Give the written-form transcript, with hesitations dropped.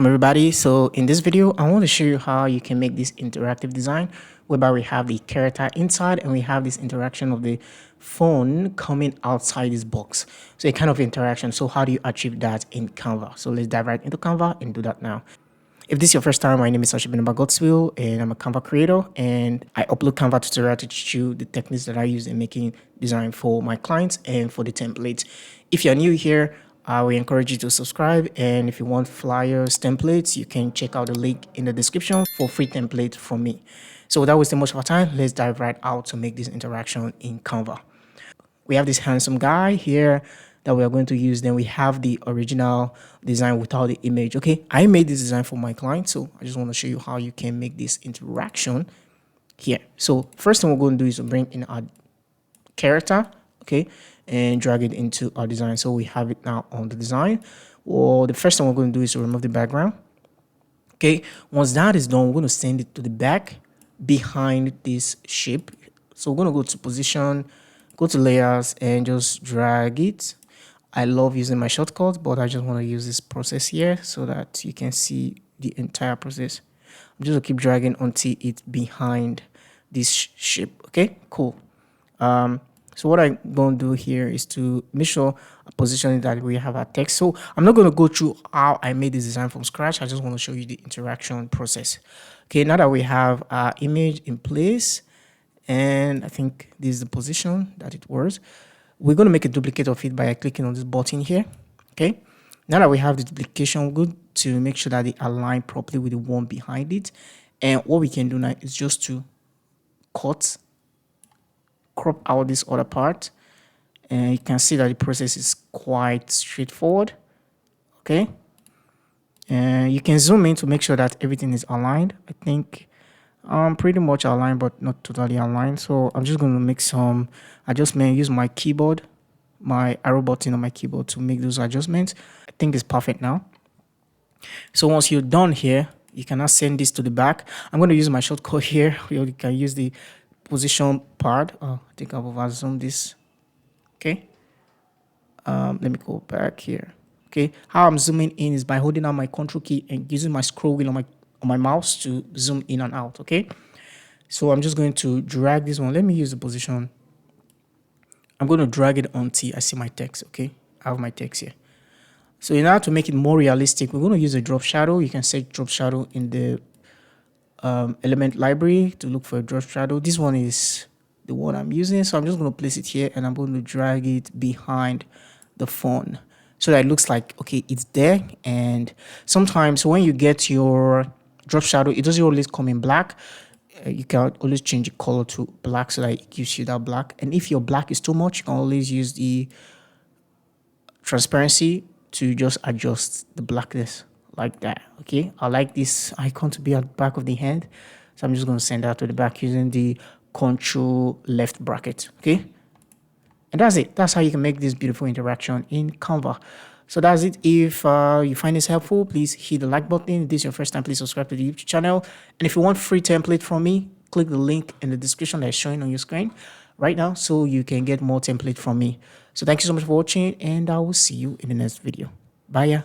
Everybody, so in this video I want to show you how you can make this interactive design whereby we have the character inside and we have this interaction of the phone coming outside this box, so a kind of interaction. So how do you achieve that in Canva? So let's dive right into Canva and do that now. If this is your first time, my name is Ashibinaba Godswill and I'm a Canva creator, and I upload Canva tutorial to teach you the techniques that I use in making design for my clients and for the templates. If you're new here, I will encourage you to subscribe, and if you want flyers, templates, you can check out the link in the description for free template from me. So without wasting much of our time, let's dive right out to make this interaction in Canva. We have this handsome guy here that we are going to use. Then we have the original design without the image. Okay, I made this design for my client, so I just want to show you how you can make this interaction here. So first thing we're going to do is to bring in our character, okay, and drag it into our design. So we have it now on the design. Well, the first thing we're going to do is to remove the background. Okay, once that is done, we're going to send it to the back behind this shape. So we're going to go to position, go to layers, and just drag it. I love using my shortcut, but I just want to use this process here so that you can see the entire process. I'm just going to keep dragging until it's behind this shape. Okay, cool. So what I'm going to do here is to make sure I position it that we have our text. So I'm not going to go through how I made this design from scratch. I just want to show you the interaction process. Okay, now that we have our image in place, and I think this is the position that it was, we're going to make a duplicate of it by clicking on this button here. Okay, now that we have the duplication, we're good to make sure that they align properly with the one behind it. And what we can do now is just to crop out this other part, and you can see that the process is quite straightforward. Okay, and you can zoom in to make sure that everything is aligned. I think pretty much aligned, but not totally aligned. So I'm just going to make some adjustment, use my keyboard, my arrow button on my keyboard to make those adjustments. I think it's perfect now. So once you're done here, you can now send this to the back. I'm going to use my shortcut here. You can use the position part. I think I've over zoomed this. Okay, let me go back here. Okay, how I'm zooming in is by holding down my control key and using my scroll wheel on my mouse to zoom in and out. Okay, so I'm just going to drag this one. Let me use the position. I'm going to drag it until I see my text. Okay, I have my text here. So in order to make it more realistic, we're going to use a drop shadow. You can set drop shadow in the element library to look for a drop shadow. This one is the one I'm using, so I'm just going to place it here and I'm going to drag it behind the phone so that it looks like, okay, it's there. And sometimes when you get your drop shadow, it doesn't always come in black. You can always change the color to black so that it gives you that black. And if your black is too much, you can always use the transparency to just adjust the blackness like that. Okay, I like this icon to be at the back of the hand, so I'm just going to send that to the back using the control left bracket. Okay, and that's it. That's how you can make this beautiful interaction in Canva. So that's it. If you find this helpful, please hit the like button. If this is your first time, please subscribe to the YouTube channel. And if you want free template from me, click the link in the description that's showing on your screen right now so you can get more template from me. So thank you so much for watching, and I will see you in the next video. Bye.